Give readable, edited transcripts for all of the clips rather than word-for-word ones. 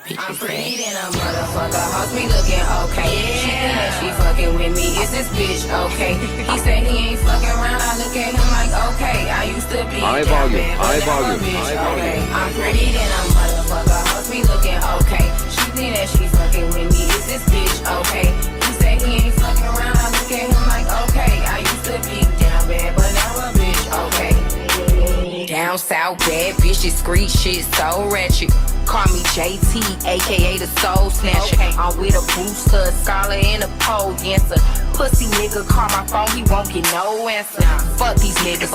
bitches. I'm pretty than a motherfucker, hoes be looking okay. She think that she fucking with me, is this bitch okay? He said he ain't fucking around, I look at him like okay. I used to be high down volume, bad, but high now volume, a bitch high volume. okay. I'm pretty than a motherfucker, hoes be looking okay. She think that she fucking with me, is this bitch okay? He said he ain't fucking around, I look at him like okay. I used to be down bad, but now a bitch okay. Down south, bad bitches, street shit so ratchet. Call me JT, aka the soul snatcher. Okay. I'm with a booster, a scholar, and a pole dancer. Pussy nigga call my phone, he won't get no answer. Fuck these niggas,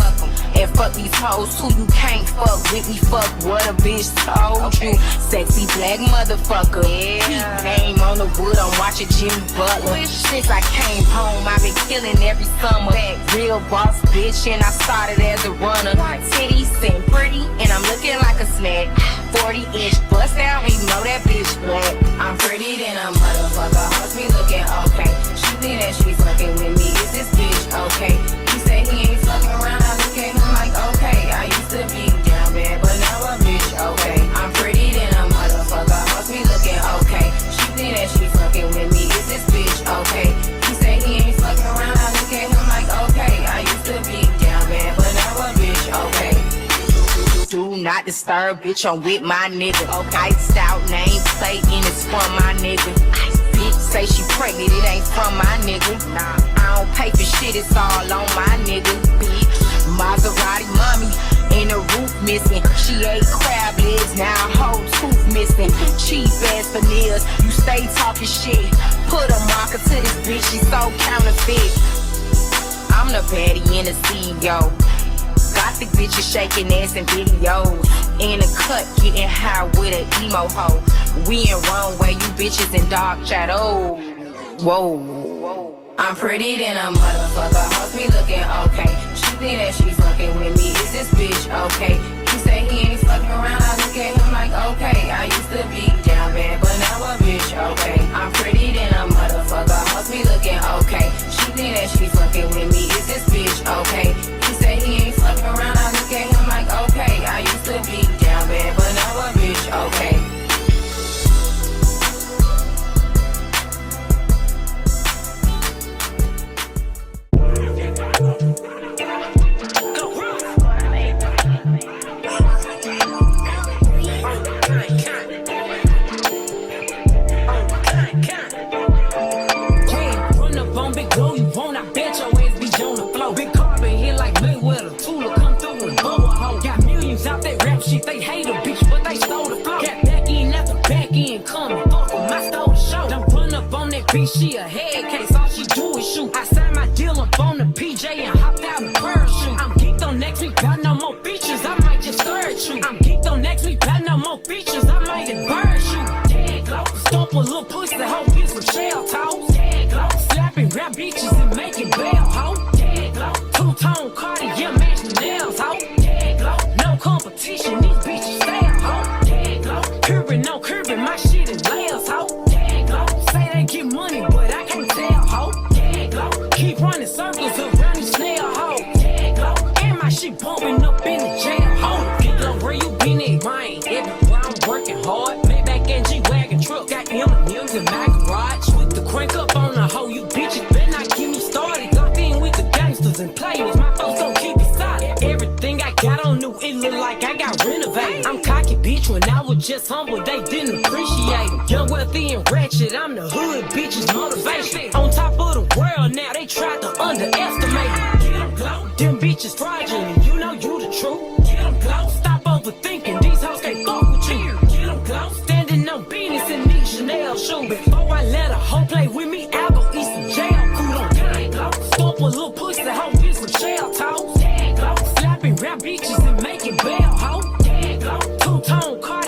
and fuck these hoes too. You can't fuck with me, fuck what a bitch told you. Sexy black motherfucker, yeah. Name on the wood, I'm watching Jimmy Butler. Since I came home, I've been killing every summer. Real boss bitch, and I started as a runner. Titties and pretty, and I'm looking like a snack. 40-inch bust down, you know that bitch black. I'm pretty than a motherfucker, hoes be looking okay. She think that she fucking with me, is this bitch okay? He said he ain't fucking around, I look at him like okay. I used to be down bad, but now a bitch okay. I'm pretty than a motherfucker, hoes be looking okay. She think that she fucking with me, is this bitch okay? He said he ain't fucking around, I look at him like okay. I used to be down bad, but now a bitch okay. Do not disturb, bitch, I'm with my nigga. Iced out name plate and it's from my nigga. Bitch say she pregnant, it ain't from my nigga. Nah, I don't pay for shit, it's all on my nigga. Bitch, Maserati mommy, and the roof missing. She ate crab legs, now a whole tooth missing. Cheap ass veneers, you stay talking shit. Put a marker to this bitch, she's so counterfeit. I'm the baddie and the CEO. Gothic bitches shaking ass in videos. In a cut, getting high with an emo hoe. We in wrong way, you bitches in dark shadow. Whoa. I'm pretty than a motherfucker, hoes be looking okay. She think that she fucking with me, is this bitch okay? He say he ain't fucking around, I look at him like okay. I used to be down bad, but now a bitch okay. I'm pretty than a motherfucker, hoes be looking okay. She think that she fucking with me, is this bitch okay? He say he ain't fucking around, I look at him like okay. I used to be down bad, but now a bitch okay. They hate a bitch, but they stole the flow. Got back in after back in coming. Fuck with my stole the show. Don't run up on that bitch, she a head case. All she do is shoot. I signed my deal up on the PJ and hopped out in parachute. I'm geeked on next week, got no more features. I might just start you. I'm geeked on next week, got no more features. I might embarrass you. Tag glow, stomp a little pussy, the whole bitch from shell toes. Tag glow, slapping rap bitches and making bail hoe. Tag glow, two-tone Cartier match the nails hoe. Tag glow, no competition. No curbing, my shit is layers, ho. Say they get money, but I can't tell, ho. Keep running circles around these snail, ho. And my shit bumping up in the jail, ho. Get low where you been at, mine. Everywhere I'm working hard. Maybach and G-Wagon truck. Got M&M's in my garage. With the crank up on the hoe, you bitches better not get me started. Locked in with the gangsters and players. My folks don't keep it solid. Everything I got on new, it look like I got renovated. I'm cocky, bitch, when I was just humble, they didn't appreciate it. Young, wealthy, and ratchet, I'm the hood, bitches, motivation. On top of the world now, they tried to underestimate it. Get them glow, them bitches fraudulent, you know you the truth. Get them glow, stop overthinking, these hoes can't fuck with you. Get them glow, standing on business in these Chanel shoes. Before I let a hoe play with me, I'll go eat some jail food on gang glow. Stomp a little pussy, hoe bitch from shell toes. Slapping rap bitches and making bail, hoe. Two-tone car.